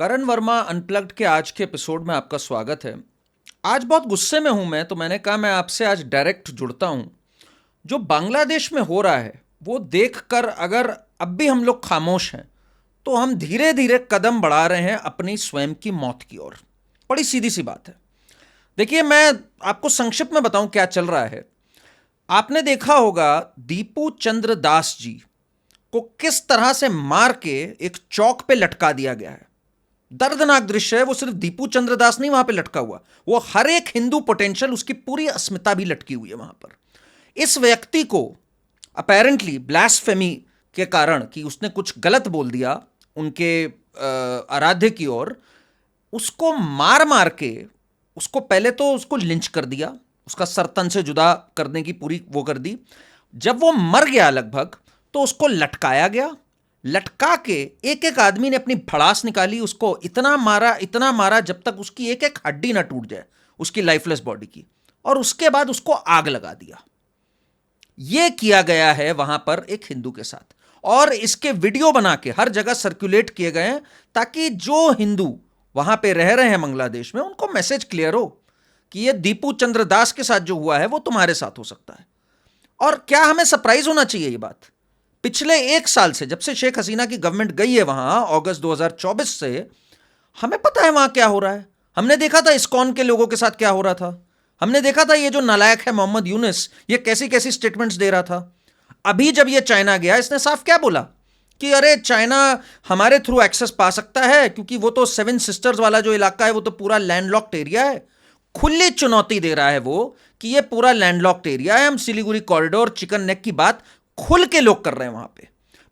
करण Verma unplugged के आज के एपिसोड में आपका स्वागत है। आज बहुत गुस्से में हूं मैं, तो मैंने कहा मैं आपसे आज डायरेक्ट जुड़ता हूं। जो बांग्लादेश में हो रहा है वो देखकर अगर अब भी हम लोग खामोश हैं तो हम धीरे धीरे कदम बढ़ा रहे हैं अपनी स्वयं की मौत की ओर। बड़ी सीधी सी बात है। देखिए, मैं आपको संक्षिप्त में बताऊं क्या चल रहा है। आपने देखा होगा दीपू चंद्र दास जी को किस तरह से मार के एक चौक पे लटका दिया गया है। दर्दनाक दृश्य है। वो सिर्फ दीपू चंद्र दास नहीं वहां पे लटका हुआ, वो हर एक हिंदू पोटेंशियल, उसकी पूरी अस्मिता भी लटकी हुई है वहां पर। इस व्यक्ति को अपेरेंटली ब्लास्फेमी के कारण कि उसने कुछ गलत बोल दिया उनके आराध्य की ओर, उसको मार मार के उसको पहले तो उसको लिंच कर दिया, उसका सर तन से जुदा करने की पूरी वो कर दी। जब वो मर गया लगभग तो उसको लटकाया गया। लटका के एक एक आदमी ने अपनी भड़ास निकाली, उसको इतना मारा जब तक उसकी एक एक हड्डी ना टूट जाए उसकी लाइफलेस बॉडी की, और उसके बाद उसको आग लगा दिया। यह किया गया है वहां पर एक हिंदू के साथ, और इसके वीडियो बना के हर जगह सर्कुलेट किए गए हैं ताकि जो हिंदू वहां पे रह रहे हैं बांग्लादेश में उनको मैसेज क्लियर हो कि यह दीपू चंद्र दास के साथ जो हुआ है वो तुम्हारे साथ हो सकता है। और क्या हमें सरप्राइज होना चाहिए ये बात? पिछले एक साल से, जब से शेख हसीना की गवर्नमेंट गई है वहां अगस्त 2024 से, हमें पता है वहां क्या हो रहा है। हमने देखा था इस्कॉन के लोगों के साथ क्या हो रहा था। हमने देखा था ये जो नालायक है मोहम्मद यूनुस, ये कैसी कैसी स्टेटमेंट्स दे रहा था। अभी जब ये चाइना गया, इसने साफ क्या बोला कि अरे चाइना हमारे थ्रू एक्सेस पा सकता है क्योंकि वो तो सेवन सिस्टर्स वाला जो इलाका है वो तो पूरा लैंडलॉक्ड एरिया है। खुली चुनौती दे रहा है वो कि ये पूरा लैंडलॉक्ड एरिया है। हम सिलीगुड़ी कॉरिडोर, चिकन नेक की बात खुल के लोग कर रहे हैं वहां पे।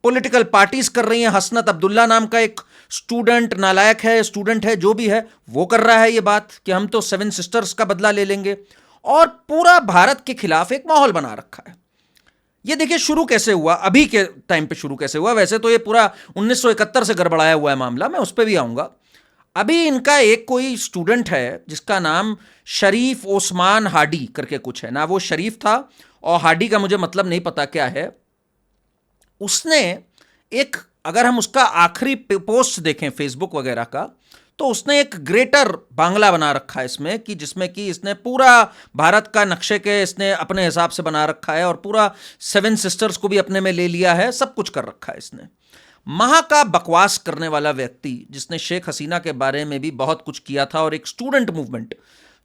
पॉलिटिकल पार्टीज कर रही हैं। हसनत अब्दुल्ला नाम का एक स्टूडेंट, नालायक है, स्टूडेंट है, जो भी है, वो कर रहा है ये बात कि हम तो सेवन सिस्टर्स का बदला ले लेंगे, और पूरा भारत के खिलाफ एक माहौल बना रखा है। ये देखिए शुरू कैसे हुआ, अभी के टाइम पे शुरू कैसे हुआ। वैसे तो ये पूरा 1971 से गड़बड़ाया हुआ है मामला, मैं उस पर भी आऊंगा। अभी इनका एक कोई स्टूडेंट है जिसका नाम शरीफ ओस्मान हाडी करके कुछ है ना, वो शरीफ था और हाडी का मुझे मतलब नहीं पता क्या है। उसने एक, अगर हम उसका आखिरी पोस्ट देखें फेसबुक वगैरह का, तो उसने एक ग्रेटर बांग्ला बना रखा है इसमें, कि जिसमें कि इसने पूरा भारत का नक्शे के इसने अपने हिसाब से बना रखा है और पूरा सेवन सिस्टर्स को भी अपने में ले लिया है, सब कुछ कर रखा है इसने। महा का बकवास करने वाला व्यक्ति जिसने शेख हसीना के बारे में भी बहुत कुछ किया था, और एक स्टूडेंट मूवमेंट,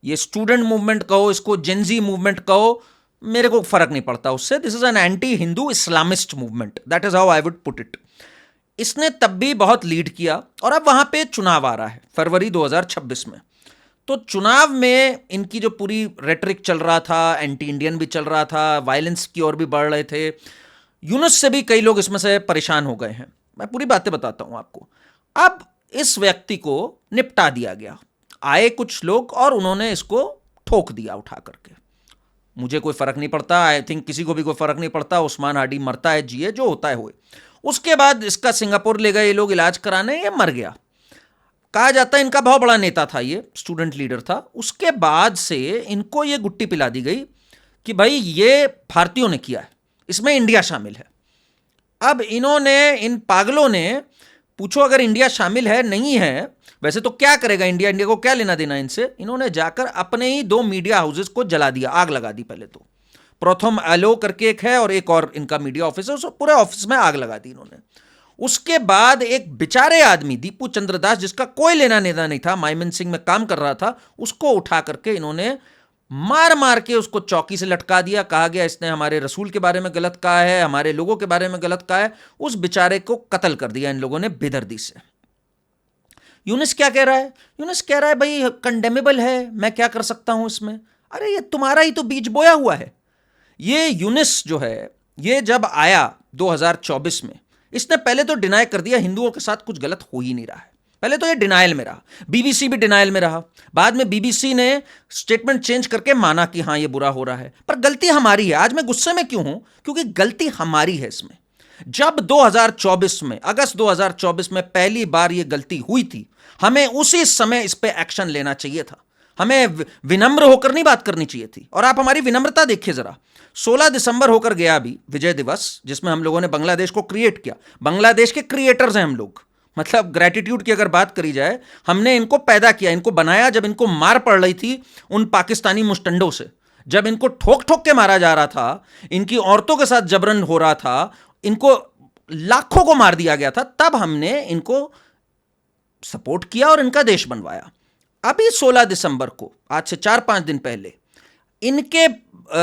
ये स्टूडेंट मूवमेंट कहो, इसको जेनजी मूवमेंट कहो, मेरे को फर्क नहीं पड़ता उससे। This is an anti Hindu Islamist movement, that is how I would put it. इसने तब भी बहुत लीड किया, और अब वहां पे चुनाव आ रहा है फरवरी 2026 में। तो चुनाव में इनकी जो पूरी रेटरिक चल रहा था, एंटी इंडियन भी चल रहा था, वायलेंस की ओर भी बढ़ रहे थे। यूनुस से भी कई लोग इसमें से परेशान हो गए हैं। मैं पूरी बातें बताता हूं आपको। अब इस व्यक्ति को निपटा दिया गया। आए कुछ लोग और उन्होंने इसको ठोक दिया उठा करके। मुझे कोई फर्क नहीं पड़ता, आई थिंक किसी को भी कोई फर्क नहीं पड़ता। उस्मान हाडी मरता है, जिए, जो होता है हुए। उसके बाद इसका सिंगापुर ले गए ये लोग इलाज कराने, ये मर गया। कहा जाता है इनका बहुत बड़ा नेता था, ये स्टूडेंट लीडर था। उसके बाद से इनको ये गुट्टी पिला दी गई कि भाई ये भारतीयों ने किया है, इसमें इंडिया शामिल है। अब इन्होंने, इन पागलों ने, पूछो अगर इंडिया शामिल है नहीं है, वैसे तो क्या करेगा इंडिया, इंडिया को क्या लेना देना इनसे। इन्होंने जाकर अपने ही 2 मीडिया हाउसेस को जला दिया, आग लगा दी। पहले तो प्रथम एलो करके एक है और एक और इनका मीडिया ऑफिस है, उस पूरे ऑफिस में आग लगा दी इन्होंने। उसके बाद एक बेचारे आदमी दीपू चंद्र दास, जिसका कोई लेना देना नहीं था, माइमन सिंह में काम कर रहा था, उसको उठा करके इन्होंने मार मार के उसको चौकी से लटका दिया। कहा गया इसने हमारे रसूल के बारे में गलत कहा है, हमारे लोगों के बारे में गलत कहा है। उस बेचारे को कत्ल कर दिया इन लोगों ने बेदर्दी से। यूनुस क्या कह रहा है? यूनुस कह रहा है भाई कंडेमेबल है, मैं क्या कर सकता हूं इसमें। अरे ये तुम्हारा ही तो बीज बोया हुआ है। ये यूनुस जो है, ये जब आया 2024 में, इसने पहले तो डिनाई कर दिया हिंदुओं के साथ कुछ गलत हो ही नहीं रहा है। पहले तो ये डिनाइल में रहा, बीबीसी भी डिनाइल में रहा। बाद में बीबीसी ने स्टेटमेंट चेंज करके माना कि हाँ ये बुरा हो रहा है, पर गलती हमारी है। आज मैं गुस्से में क्यों हूं? क्योंकि गलती हमारी है इसमें। जब 2024 में, अगस्त 2024 में पहली बार ये गलती हुई थी, हमें उसी समय इस पे एक्शन लेना चाहिए था। हमें विनम्र होकर नहीं बात करनी चाहिए थी। और आप हमारी विनम्रता देखिए जरा। 16 दिसंबर होकर गया अभी विजय दिवस, जिसमें हम लोगों ने बांग्लादेश को क्रिएट किया। बांग्लादेश के क्रिएटर्स हैं हम लोग, मतलब ग्रैटिट्यूड की अगर बात करी जाए, हमने इनको पैदा किया, इनको बनाया जब इनको मार पड़ रही थी उन पाकिस्तानी मुस्टंडों से, जब इनको ठोक ठोक के मारा जा रहा था, इनकी औरतों के साथ जबरन हो रहा था, इनको लाखों को मार दिया गया था, तब हमने इनको सपोर्ट किया और इनका देश बनवाया। अभी 16 दिसंबर को, आज से 4-5 दिन पहले, इनके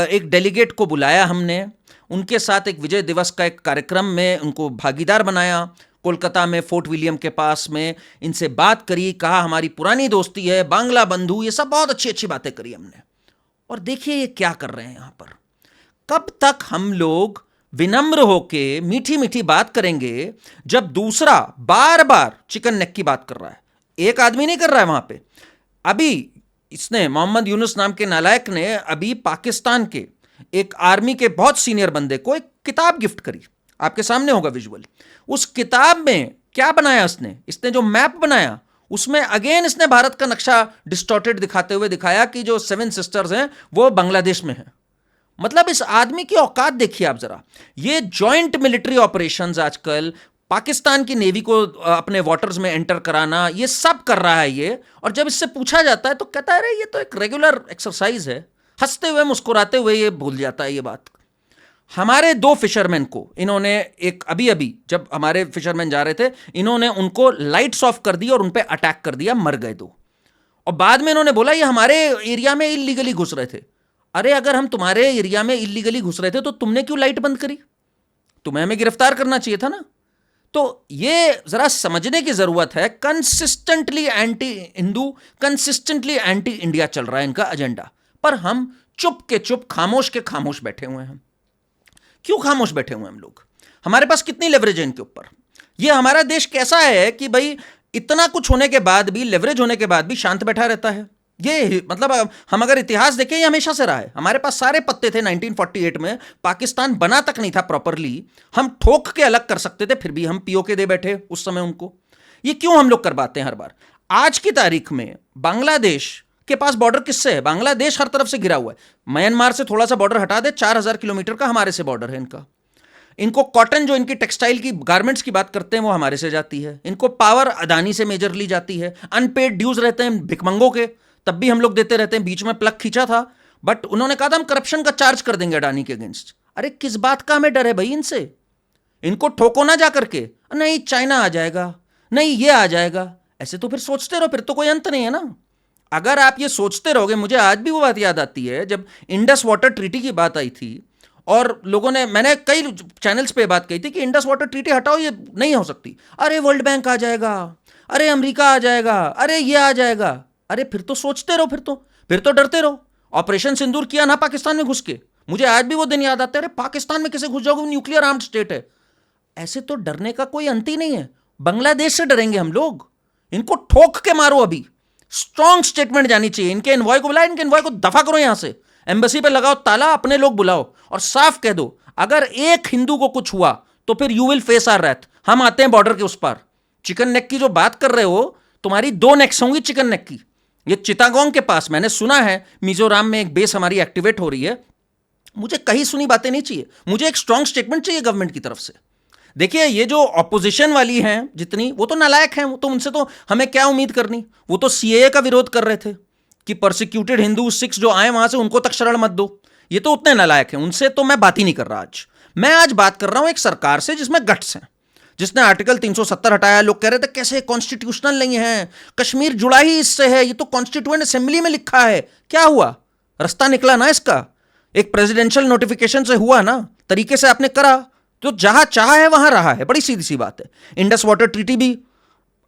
एक डेलीगेट को बुलाया हमने, उनके साथ एक विजय दिवस का एक कार्यक्रम में उनको भागीदार बनाया, कोलकाता में फोर्ट विलियम के पास में इनसे बात करी, कहा हमारी पुरानी दोस्ती है, बांग्ला बंधु, ये सब बहुत अच्छी अच्छी बातें करी हमने। और देखिए ये क्या कर रहे हैं यहां पर। कब तक हम लोग विनम्र होके मीठी मीठी बात करेंगे जब दूसरा बार बार चिकन नेक की बात कर रहा है? एक आदमी नहीं कर रहा है वहां पे। अभी इसने, मोहम्मद यूनुस नाम के नालायक ने, अभी पाकिस्तान के एक आर्मी के बहुत सीनियर बंदे को एक किताब गिफ्ट करी, आपके सामने होगा विजुअल। उस किताब में क्या बनाया इसने जो मैप बनाया, उसमें अगेन इसने भारत का नक्शा डिस्टॉर्टेड दिखाते हुए दिखाया कि जो 7 सिस्टर्स हैं वो बांग्लादेश में हैं। मतलब इस आदमी की औकात देखिए आप जरा। ये जॉइंट मिलिट्री ऑपरेशंस आजकल, पाकिस्तान की नेवी को अपने वाटर्स में एंटर कराना, ये सब कर रहा है ये। और जब इससे पूछा जाता है तो कहता है अरे ये तो एक रेगुलर एक्सरसाइज है, हंसते हुए मुस्कुराते हुए ये भूल जाता है ये बात। हमारे 2 फिशरमैन को इन्होंने एक, अभी अभी जब हमारे फिशरमैन जा रहे थे, इन्होंने उनको लाइट्स ऑफ कर दी और उन पे अटैक कर दिया, मर गए 2। और बाद में इन्होंने बोला ये हमारे एरिया में इलीगली घुस रहे थे। अरे अगर हम तुम्हारे एरिया में इलीगली घुस रहे थे तो तुमने क्यों लाइट बंद करी? तुम्हें हमें गिरफ्तार करना चाहिए था ना। तो ये जरा समझने की जरूरत है। Consistently anti Hindu, consistently anti India चल रहा है इनका एजेंडा, पर हम चुप के चुप, खामोश के खामोश बैठे हुए हैं। क्यों खामोश बैठे हुए हैं हम लोग? हमारे पास कितनी लेवरेज है इनके ऊपर? ये हमारा देश कैसा है कि भाई इतना कुछ होने के बाद भी, लेवरेज होने के बाद भी शांत बैठा रहता है? ये मतलब हम अगर इतिहास देखें, ये हमेशा से रहा है। हमारे पास सारे पत्ते थे। 1948 में पाकिस्तान बना तक नहीं था प्रॉपरली, हम ठोक के अलग कर सकते थे, फिर भी हम पीओके दे बैठे उस समय उनको। ये क्यों हम लोग करवाते हैं हर बार? आज की तारीख में बांग्लादेश के पास बॉर्डर किससे है? बांग्लादेश हर तरफ से घिरा हुआ है। म्यांमार से थोड़ा सा बॉर्डर हटा दे, 4000 किलोमीटर का हमारे से बॉर्डर है इनका। इनको कॉटन, जो इनकी टेक्सटाइल की गारमेंट्स की बात करते हैं, वो हमारे से जाती है। इनको पावर अदानी से मेजरली जाती है। अनपेड ड्यूज रहते हैं भिकमंगों के, तब भी हम लोग देते रहते हैं। बीच में प्लग खींचा था, बट उन्होंने कहा था हम करप्शन का चार्ज कर देंगे अडानी के अगेंस्ट। अरे किस बात का हमें डर है भाई इनसे? इनको ठोको ना जा करके, नहीं चाइना आ जाएगा, नहीं ये आ जाएगा, ऐसे तो फिर सोचते रहो, फिर तो कोई अंत नहीं है ना। अगर आप ये सोचते रहोगे, मुझे आज भी वो बात याद आती है जब इंडस वाटर ट्रीटी की बात आई थी और लोगों ने, मैंने कई चैनल्स पे बात कही थी कि इंडस वाटर ट्रीटी हटाओ, ये नहीं हो सकती। अरे वर्ल्ड बैंक आ जाएगा, अरे अमेरिका आ जाएगा, अरे ये आ जाएगा। अरे फिर तो सोचते रहो, फिर तो डरते रहो। ऑपरेशन सिंदूर किया ना पाकिस्तान में घुस के, मुझे आज भी वो दिन याद आता है। अरे पाकिस्तान में कैसे घुस जाओगे, न्यूक्लियर आर्म्ड स्टेट है। ऐसे तो डरने का कोई अंत ही नहीं है। बांग्लादेश से डरेंगे हम लोग? इनको ठोक के मारो। अभी स्ट्रॉन्ग स्टेटमेंट जानी चाहिए। इनके एनवॉय को बुलाओ, इनके एनवॉय को दफा करो यहां से, एम्बेसी पे लगाओ ताला, अपने लोग बुलाओ और साफ कह दो अगर एक हिंदू को कुछ हुआ तो फिर you will face our wrath. हम आते हैं बॉर्डर के उस पार। चिकन नेक की जो बात कर रहे हो, तुम्हारी 2 नेक्स होंगी चिकन नेक की। ये चिटागोंग के पास, मैंने सुना है मिजोरम में एक बेस हमारी एक्टिवेट हो रही है। मुझे कहीं सुनी बातें नहीं चाहिए, मुझे एक स्ट्रॉन्ग स्टेटमेंट चाहिए गवर्नमेंट की तरफ से। देखिए ये जो ऑपोजिशन वाली हैं जितनी, वो तो नालायक हैं, वो तो, उनसे तो हमें क्या उम्मीद करनी। वो तो सीएए का विरोध कर रहे थे कि परसिक्यूटेड हिंदू सिख्स जो आए वहां से उनको तक शरण मत दो। ये तो उतने नालायक हैं, उनसे तो मैं बात ही नहीं कर रहा आज। मैं आज बात कर रहा हूं एक सरकार से जिसमें गट्स हैं, जिसने आर्टिकल 370 हटाया। लोग कह रहे थे कैसे कॉन्स्टिट्यूशनल नहीं है, कश्मीर जुड़ा ही इससे है, ये तो कॉन्स्टिट्यूएंट असेंबली में लिखा है। क्या हुआ? रास्ता निकला ना इसका, एक प्रेसिडेंशियल नोटिफिकेशन से हुआ ना, तरीके से आपने करा तो जहां चाहा है वहां रहा है। बड़ी सीधी सी बात है। इंडस वाटर ट्रीटी भी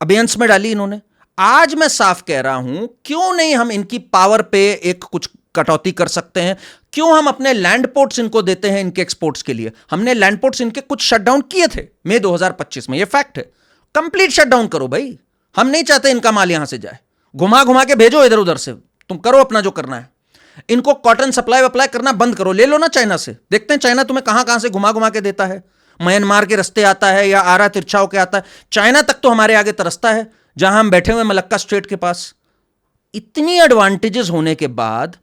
अबेयंस में डाली इन्होंने। आज मैं साफ कह रहा हूं, क्यों नहीं हम इनकी पावर पे एक कुछ कटौती कर सकते हैं? क्यों हम अपने लैंड पोर्ट्स इनको देते हैं इनके एक्सपोर्ट्स के लिए? हमने लैंड पोर्ट्स इनके कुछ शटडाउन किए थे मई 2025 में, ये फैक्ट है। कंप्लीट शटडाउन करो भाई, हम नहीं चाहते इनका माल यहां से जाए। घुमा घुमा के भेजो इधर उधर से, तुम करो अपना जो करना है। इनको कॉटन सप्लाई वप्लाई करना बंद करो, ले लो ना चाइना से। देखते हैं चाइना तुम्हें कहां कहां से घुमा घुमा के देता है। म्यांमार के रास्ते आता है या आरा तिरछा होके आता है, चाइना तक तो हमारे आगे तरसता है, जहां हम बैठे हुए मलक्का स्ट्रेट के पास। इतनी एडवांटेजेस होने के बाद,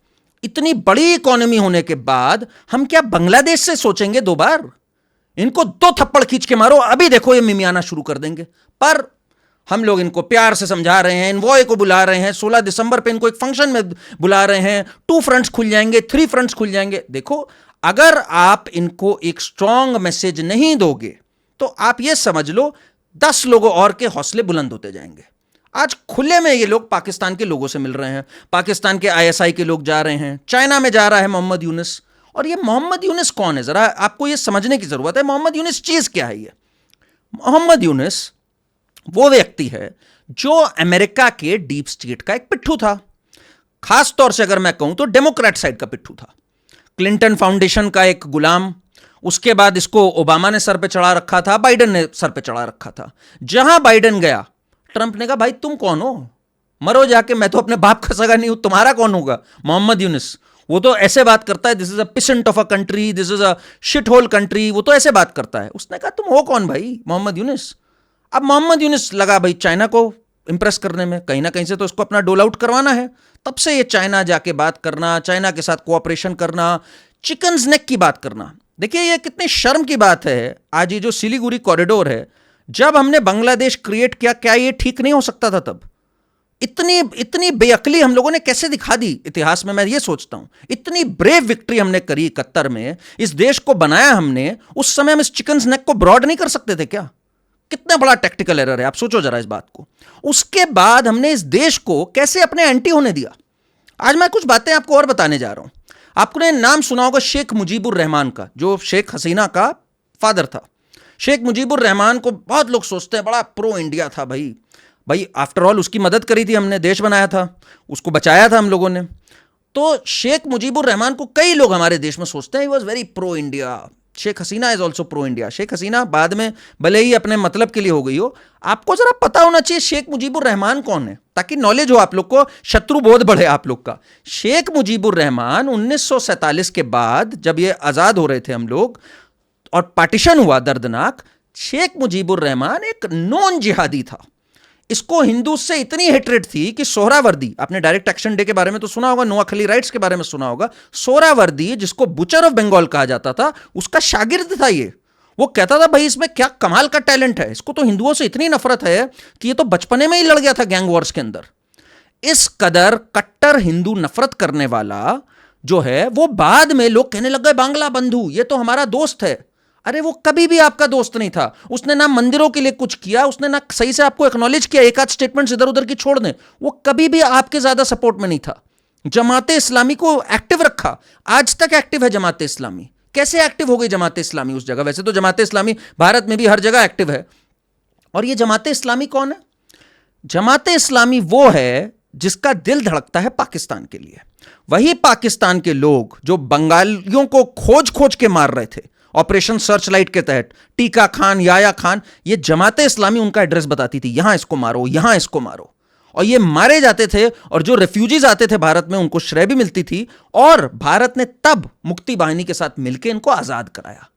इतनी बड़ी इकोनॉमी होने के बाद, हम क्या बांग्लादेश से सोचेंगे 2 बार? इनको 2 थप्पड़ खींच के मारो, अभी देखो ये मिमियाना शुरू कर देंगे। पर हम लोग इनको प्यार से समझा रहे हैं, इन्वॉय को बुला रहे हैं, 16 दिसंबर पे इनको एक फंक्शन में बुला रहे हैं, 2 फ्रंट्स खुल जाएंगे, 3 फ्रंट्स खुल जाएंगे। देखो, अगर आप इनको एक स्ट्रांग मैसेज नहीं दोगे तो आप ये समझ लो 10 लोगों और के हौसले बुलंद होते जाएंगे। आज खुले में ये लोग पाकिस्तान के लोगों से मिल रहे हैं, पाकिस्तान के आईएसआई के लोग जा रहे हैं, चाइना में जा रहा है मोहम्मद यूनुस। और ये मोहम्मद यूनुस कौन है, जरा आपको ये समझने की जरूरत है। मोहम्मद यूनुस चीज क्या है? ये मोहम्मद यूनुस वो व्यक्ति है जो अमेरिका के डीप स्टेट का एक पिट्ठू था। खास तौर से अगर मैं कहूं तो डेमोक्रेट साइड का पिट्ठू था, क्लिंटन फाउंडेशन का एक गुलाम। उसके बाद इसको ओबामा ने सर पे चढ़ा रखा था, बाइडेन ने सर पे चढ़ा रखा था। जहां बाइडेन गया, ट्रंप ने कहा भाई तुम कौन हो, मरो जाके, मैं तो अपने बाप का सगा नहीं हूं, तुम्हारा कौन होगा। मोहम्मद यूनुस वो तो ऐसे बात करता है, this is a peasant of a country, this is a shithole country, वो तो ऐसे बात करता है। उसने कहा तुम हो कौन भाई, मोहम्मद यूनुस। अब मोहम्मद यूनुस लगा भाई चाइना को इंप्रेस करने में, कहीं ना कहीं से तो इसको अपना डोल आउट करवाना है। तब से ये चाइना जाके बात करना, चाइना के साथ कोऑपरेशन करना, चिकन्स नेक की बात करना। देखिए ये कितनी शर्म की बात है। आज ये जो सिलीगुड़ी कॉरिडोर है, जब हमने बांग्लादेश क्रिएट किया, क्या ये ठीक नहीं हो सकता था तब? इतनी इतनी बेअकली हम लोगों ने कैसे दिखा दी इतिहास में, मैं ये सोचता हूं। इतनी ब्रेव विक्ट्री हमने करी 71 में, इस देश को बनाया हमने, उस समय हम इस चिकन्स नेक को ब्रॉड नहीं कर सकते थे क्या? कितना बड़ा टेक्टिकल एरर है, आप सोचो जरा इस बात को। उसके बाद हमने इस देश को कैसे अपने एंटी होने दिया। आज मैं कुछ बातें आपको और बताने जा रहा हूं। आपने नाम सुना होगा शेख मुजीबुर रहमान का, जो शेख हसीना का फादर था। शेख मुजीबुर रहमान को बहुत लोग सोचते हैं बड़ा प्रो इंडिया था। भाई भाई आफ्टर ऑल उसकी मदद करी थी हमने, देश बनाया था, उसको बचाया था हम लोगों ने। तो शेख मुजीबुर रहमान को कई लोग हमारे देश में सोचते हैं he was very pro India. Sheikh Hasina is also pro India. Sheikh Hasina बाद में भले ही अपने मतलब के लिए हो गई हो, आपको जरा पता होना चाहिए शेख मुजीबुर रहमान कौन है, ताकि नॉलेज हो आप लोग को, शत्रु बोध बढ़े आप लोग का। शेख मुजीबुर रहमान 1947 के बाद, जब ये आजाद हो रहे थे हम लोग और पार्टीशन हुआ दर्दनाक, शेख मुजीबुर रहमान एक नॉन जिहादी था। इसको हिंदू से इतनी हेट्रेड थी कि सोहरावर्दी, आपने डायरेक्ट एक्शन डे के बारे में तो सुना होगा, नोआखली राइट्स के बारे में सुना होगा। सोहरावर्दी, जिसको बुचर ऑफ बंगाल कहा जाता था, उसका शागिर्द था ये। वो कहता था भाई इसमें क्या कमाल का टैलेंट है, इसको तो हिंदुओं से इतनी नफरत है कि ये तो बचपने में ही लड़ गया था गैंग वॉर्स के अंदर। इस कदर कट्टर हिंदू नफरत करने वाला जो है, वो बाद में लोग कहने लग गए बांग्ला बंधु, ये तो हमारा दोस्त है। अरे वो कभी भी आपका दोस्त नहीं था। उसने ना मंदिरों के लिए कुछ किया, उसने ना सही से आपको एक्नॉलेज किया, एक आध स्टेटमेंट्स इधर उधर की छोड़ दें, वो कभी भी आपके ज्यादा सपोर्ट में नहीं था। जमाते इस्लामी को एक्टिव रखा, आज तक एक्टिव है जमाते इस्लामी। कैसे एक्टिव हो गई जमाते इस्लामी उस जगह? वैसे तो जमाते इस्लामी भारत में भी हर जगह एक्टिव है। और ये जमाते इस्लामी कौन है? जमाते इस्लामी वो है जिसका दिल धड़कता है पाकिस्तान के लिए। वही पाकिस्तान के लोग जो बंगालियों को खोज खोज के मार रहे थे ऑपरेशन सर्चलाइट के तहत, टीका खान, याया खान, ये जमाते इस्लामी उनका एड्रेस बताती थी, यहां इसको मारो, यहां इसको मारो। और ये मारे जाते थे, और जो रेफ्यूजीज आते थे भारत में उनको श्रेय भी मिलती थी। और भारत ने तब मुक्ति बाहिनी के साथ मिलकर इनको आजाद कराया।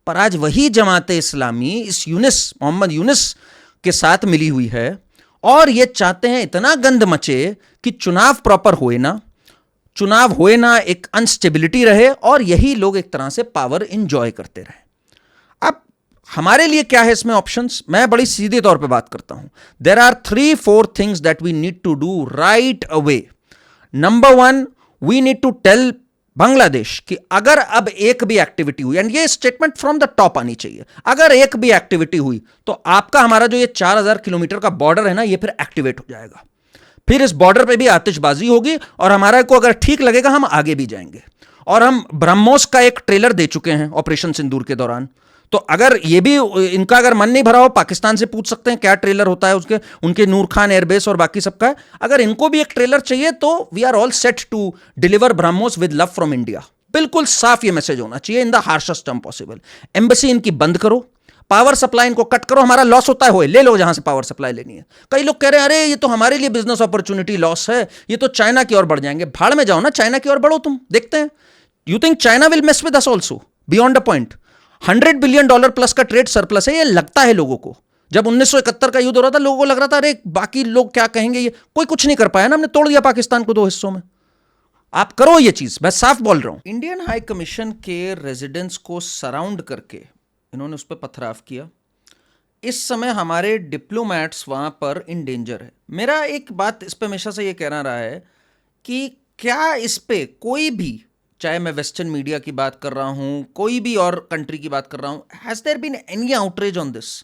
पर आज वही जमाते इस्लामी इस यूनुस, मोहम्मद यूनुस के साथ मिली हुई है, और ये चाहते हैं इतना गंद मचे कि चुनाव प्रॉपर होए ना, चुनाव होए ना, एक अनस्टेबिलिटी रहे, और यही लोग एक तरह से पावर इंजॉय करते रहे। अब हमारे लिए क्या है इसमें ऑप्शंस? मैं बड़ी सीधे तौर पे बात करता हूं। There are 3-4 things that we need to do right away. Number 1, we need to tell Bangladesh कि अगर अब एक भी एक्टिविटी हुई, एंड ये स्टेटमेंट फ्रॉम द टॉप आनी चाहिए, अगर एक भी एक्टिविटी हुई तो आपका हमारा जो ये 4000 किलोमीटर का बॉर्डर है ना, ये फिर एक्टिवेट हो जाएगा। फिर इस बॉर्डर पे भी आतिशबाजी होगी, और हमारा को अगर ठीक लगेगा हम आगे भी जाएंगे। और हम ब्रह्मोस का एक ट्रेलर दे चुके हैं ऑपरेशन सिंदूर के दौरान। तो अगर ये भी इनका अगर मन नहीं भरा हो, पाकिस्तान से पूछ सकते हैं क्या ट्रेलर होता है उसके, उनके नूर खान एयरबेस और बाकी सबका है। अगर इनको भी एक ट्रेलर चाहिए तो we are all set to deliver BrahMos with love from India. बिल्कुल साफ ये मैसेज होना चाहिए in the harshest term possible. Embassy इनकी बंद करो, पावर सप्लाई इनको कट करो, हमारा लॉस होता है होए, ले लो जहां से पावर सप्लाई लेनी है। कई लोग कह रहे हैं अरे ये तो हमारे लिए बिजनेस अपॉर्चुनिटी लॉस है, ये तो चाइना की ओर बढ़ जाएंगे। भाड़ में जाओ ना, चाइना की ओर बढ़ो, तुम देखते हैं। You think China will mess with us also beyond a point? $100 billion plus का ट्रेड सरप्लस है, ये लगता है लोगों को। जब 1971 का युद्ध हो रहा था, लोगों को लग रहा था अरे बाकी लोग क्या कहेंगे, ये कोई कुछ नहीं कर पाया ना, हमने तोड़ दिया पाकिस्तान को 2 हिस्सों में। आप करो ये चीज, मैं साफ बोल रहा हूं। इंडियन हाई कमीशन के रेजिडेंस को सराउंड करके इन्होंने उस पर पथराव किया। इस समय हमारे डिप्लोमैट्स वहाँ पर इन डेंजर है। मेरा एक बात इस पे हमेशा से ये कहना रहा है कि क्या इस पे कोई भी, चाहे मैं वेस्टर्न मीडिया की बात कर रहा हूँ, कोई भी और कंट्री की बात कर रहा हूँ, has there been any outreach on this?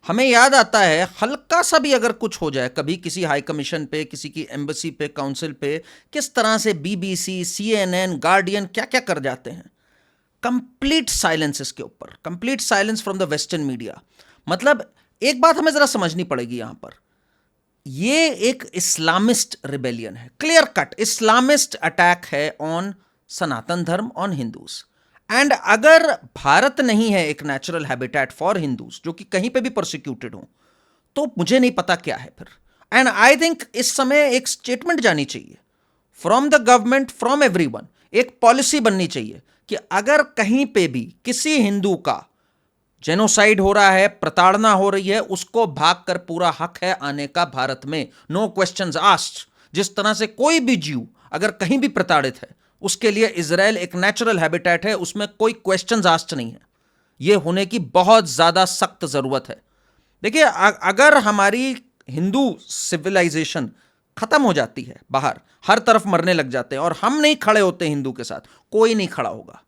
हमें याद आता है हल्का सा भी अगर कुछ हो जाए कभी किसी हाई कमीशन पे, किसी की एम्बेसी पे, काउंसिल पे, किस तरह से बीबीसी, सीएनएन, गार्डियन क्या क्या कर जाते हैं। कंप्लीट साइलेंस इसके ऊपर, complete silence from the western media. मतलब एक बात हमें जरा समझनी पड़ेगी यहां पर, ये एक इस्लामिस्ट रिबेलियन है, क्लियर कट इस्लामिस्ट अटैक है ऑन सनातन धर्म, ऑन हिंदूज। एंड अगर भारत नहीं है एक नेचुरल हैबिटेट फॉर हिंदूज जो कि कहीं पे भी प्रोसिक्यूटेड हो, तो मुझे नहीं पता क्या है फिर। एंड आई थिंक इस समय एक स्टेटमेंट जानी चाहिए from the government, from everyone, एक पॉलिसी बननी चाहिए कि अगर कहीं पे भी किसी हिंदू का जेनोसाइड हो रहा है, प्रताड़ना हो रही है, उसको भागकर पूरा हक है आने का भारत में, नो क्वेश्चंस आस्क्ड। जिस तरह से कोई भी जीव अगर कहीं भी प्रताड़ित है, उसके लिए इजराइल एक नेचुरल हैबिटेट है, उसमें कोई क्वेश्चंस आस्क्ड नहीं है। यह होने की बहुत ज्यादा सख्त जरूरत है। देखिए, अगर हमारी हिंदू सिविलाइजेशन खत्म हो जाती है, बाहर हर तरफ मरने लग जाते हैं और हम नहीं खड़े होते हिंदू के साथ, कोई नहीं खड़ा होगा।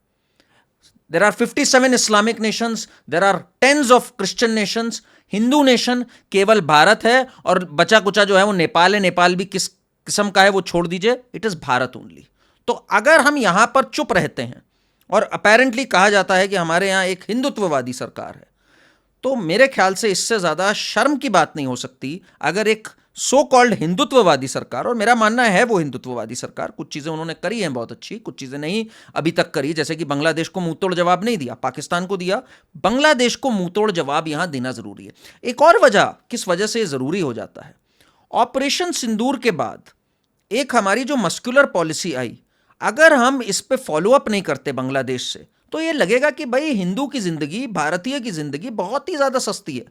There are 57 Islamic nations, there are tens of Christian nations, Hindu nation केवल भारत है, और बचा कुचा जो है वो नेपाल है। नेपाल भी किस किस्म का है वो छोड़ दीजिए, इट इज भारत ओनली। तो अगर हम यहां पर चुप रहते हैं और अपेरेंटली कहा जाता है कि हमारे यहां एक हिंदुत्ववादी सरकार है, तो मेरे ख्याल से इससे ज्यादा शर्म की बात नहीं हो सकती अगर एक सो कॉल्ड हिंदुत्ववादी सरकार, और मेरा मानना है वो हिंदुत्ववादी सरकार, कुछ चीजें उन्होंने करी हैं बहुत अच्छी, कुछ चीजें नहीं अभी तक करी, जैसे कि बांग्लादेश को मुंहतोड़ जवाब नहीं दिया, पाकिस्तान को दिया, बांग्लादेश को मुंहतोड़ जवाब यहां देना जरूरी है। एक और वजह, किस वजह से जरूरी हो जाता है, ऑपरेशन सिंदूर के बाद एक हमारी जो मस्कुलर पॉलिसी आई, अगर हम इस पे फॉलो अप नहीं करते बांग्लादेश से, तो ये लगेगा कि भाई हिंदू की जिंदगी, भारतीय की जिंदगी बहुत ही ज्यादा सस्ती है,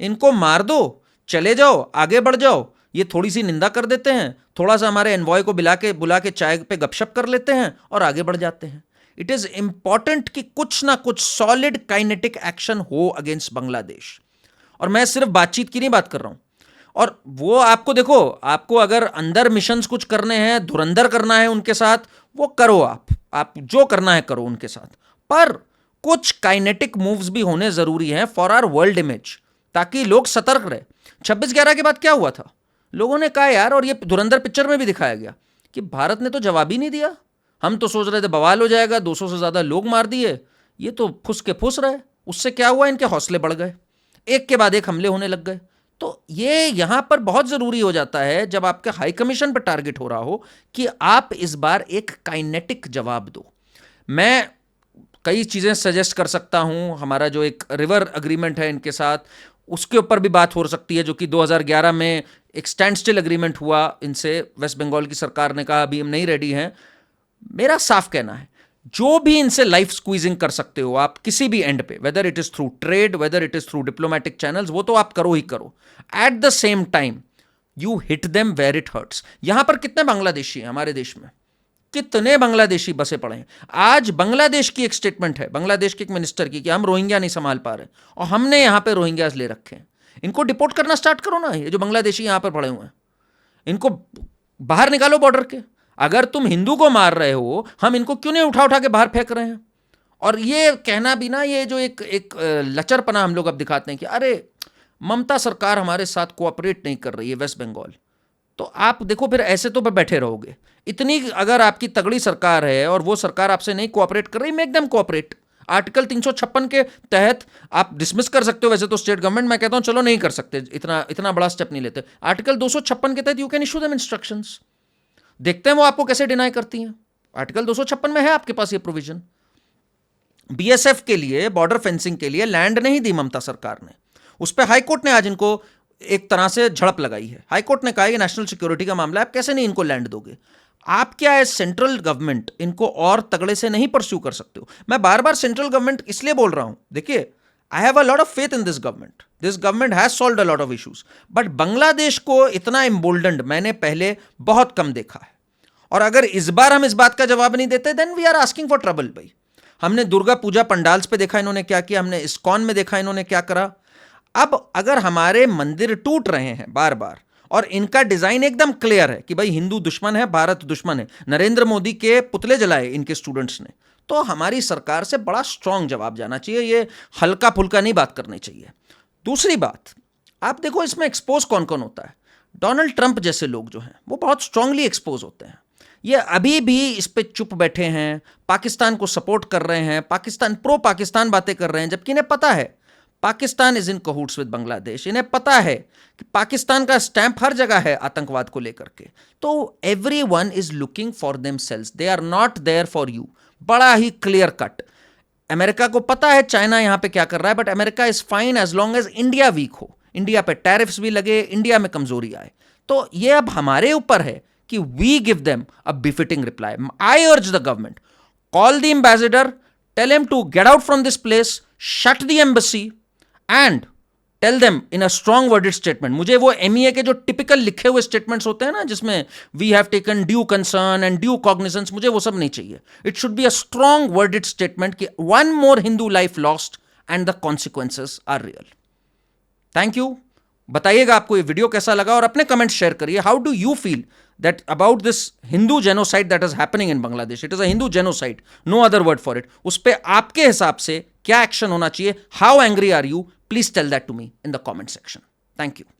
इनको मार दो, चले जाओ, आगे बढ़ जाओ। ये थोड़ी सी निंदा कर देते हैं, थोड़ा सा हमारे एनवॉय को बुला के चाय पे गपशप कर लेते हैं और आगे बढ़ जाते हैं। इट इज इंपॉर्टेंट कि कुछ ना कुछ सॉलिड काइनेटिक एक्शन हो अगेंस्ट बांग्लादेश। और मैं सिर्फ बातचीत की नहीं बात कर रहा हूं, और वो आपको देखो, आपको अगर अंदर मिशंस कुछ करने हैं, धुरंधर करना है उनके साथ, वो करो, आप जो करना है करो उनके साथ, पर कुछ काइनेटिक मूव्स भी होने जरूरी हैं फॉर आवर वर्ल्ड इमेज, ताकि लोग सतर्क रहे। 26/11 के बाद क्या हुआ था, लोगों ने कहा यार, और ये धुरंधर पिक्चर में भी दिखाया गया कि भारत ने तो जवाब ही नहीं दिया। हम तो सोच रहे थे बवाल हो जाएगा, 200 से ज्यादा लोग मार दिए, ये तो फुस के फुस रहे। उससे क्या हुआ, इनके हौसले बढ़ गए, एक के बाद एक हमले होने लग गए। तो ये यहां पर बहुत जरूरी हो जाता है, जब आपके हाई कमीशन पर टारगेट हो रहा हो, कि आप इस बार एक काइनेटिक जवाब दो। मैं कई चीजें सजेस्ट कर सकता हूं, हमारा जो एक रिवर अग्रीमेंट है इनके साथ, उसके ऊपर भी बात हो सकती है, जो कि 2011 में एक स्टैंड स्टिल अग्रीमेंट हुआ इनसे। वेस्ट बंगाल की सरकार ने कहा अभी हम नहीं रेडी हैं। मेरा साफ कहना है, जो भी इनसे लाइफ स्क्वीजिंग कर सकते हो आप किसी भी एंड पे, whether it is through trade, whether it is through diplomatic channels, वो तो आप करो ही करो। At the same time you hit them where it hurts. यहां पर कितने बांग्लादेशी हैं हमारे देश में, कितने बांग्लादेशी बसे पड़े हैं। आज बांग्लादेश की एक स्टेटमेंट है, बांग्लादेश के एक मिनिस्टर की, कि हम रोहिंग्या नहीं संभाल पा रहे, और हमने यहां पे रोहिंग्यास ले रखे हैं। इनको डिपोर्ट करना स्टार्ट करो ना, ये जो बांग्लादेशी यहां पर पड़े हुए हैं, इनको बाहर निकालो बॉर्डर के। अगर तुम हिंदू को मार रहे हो, हम इनको क्यों नहीं उठा उठा के बाहर फेंक रहे हैं? और ये कहना भी ना, ये जो एक लचरपना हम लोग अब दिखाते हैं कि अरे ममता सरकार हमारे साथ कोऑपरेट नहीं कर रही है वेस्ट बंगाल, तो आप देखो फिर ऐसे तो बैठे रहोगे। इतनी अगर आपकी तगड़ी सरकार है और वो सरकार आपसे नहीं कोऑपरेट कर रही, मेक देम कोऑपरेट। आर्टिकल 356 के तहत आप डिसमिस कर सकते हो, वैसे तो स्टेट गवर्नमेंट, मैं कहता हूं चलो नहीं कर सकते, इतना बड़ा स्टेप नहीं लेते। आर्टिकल 256 के तहत you can issue them instructions. देखते हैं वो आपको कैसे डिनाई करती हैं। आर्टिकल 256 में है आपके पास ये प्रोविजन। बीएसएफ के लिए, बॉर्डर फेंसिंग के लिए लैंड नहीं दी ममता सरकार ने, उस पर हाईकोर्ट ने आज इनको एक तरह से झड़प लगाई है। हाईकोर्ट ने कहा ये नेशनल सिक्योरिटी का मामला है, आप कैसे नहीं इनको लैंड दोगे? आप क्या है, सेंट्रल गवर्नमेंट इनको और तगड़े से नहीं परस्यू कर सकते हो? मैं बार बार सेंट्रल गवर्नमेंट इसलिए बोल रहा हूं, देखिए I have a lot of faith in this government, this government has solved a lot of issues, but Bangladesh को इतना एम्बोल्डन्ड मैंने पहले बहुत कम देखा है। और अगर इस बार हम इस बात का जवाब नहीं देते, then we are asking for trouble. भाई, हमने दुर्गा पूजा पंडाल्स पे देखा इन्होंने क्या किया, हमने इस्कॉन में देखा इन्होंने क्या करा। अब अगर हमारे मंदिर टूट रहे हैं बार बार और इनका डिजाइन एकदम क्लियर है कि भाई हिंदू दुश्मन है, भारत दुश्मन है, नरेंद्र मोदी के पुतले जलाए इनके स्टूडेंट्स ने, तो हमारी सरकार से बड़ा स्ट्रांग जवाब जाना चाहिए। ये हल्का फुल्का नहीं बात करनी चाहिए। दूसरी बात, आप देखो इसमें एक्सपोज कौन कौन होता है। डोनाल्ड ट्रंप जैसे लोग जो हैं वो बहुत स्ट्रांगली एक्सपोज होते हैं। ये अभी भी इस पे चुप बैठे हैं, पाकिस्तान को सपोर्ट कर रहे हैं, पाकिस्तान प्रो पाकिस्तान बातें कर रहे हैं, जबकि इन्हें पता है Pakistan is in cahoots with Bangladesh. इन्हें पता है कि पाकिस्तान का स्टैंप हर जगह है आतंकवाद को लेकर के। तो everyone is looking for themselves, they are not there for you. बड़ा ही क्लियर कट। अमेरिका को पता है चाइना यहां पे क्या कर रहा है, but America is fine as long as India weak हो, इंडिया पे टैरिफ्स भी लगे, इंडिया में कमजोरी आए। तो ये अब हमारे ऊपर है कि we give them a befitting reply. I urge the government, call the ambassador, tell him to get out from this place, shut the embassy and tell them in a strong worded statement. मुझे वो MEA के जो typical लिखे हुए statements होते हैं ना, जिसमें we have taken due concern and due cognizance, मुझे वो सब नहीं चाहिए। It should be a strong worded statement कि one more Hindu life lost and the consequences are real. Thank you. बताइएगा आपको ये वीडियो कैसा लगा और अपने कमेंट्स शेयर करिए। How do you feel that about this Hindu genocide that is happening in Bangladesh? It is a Hindu genocide, no other word for it. उस पे आपके हिसाब से क्या एक्शन होना चाहिए? How angry are you? Please tell that to me in the comment section. Thank you.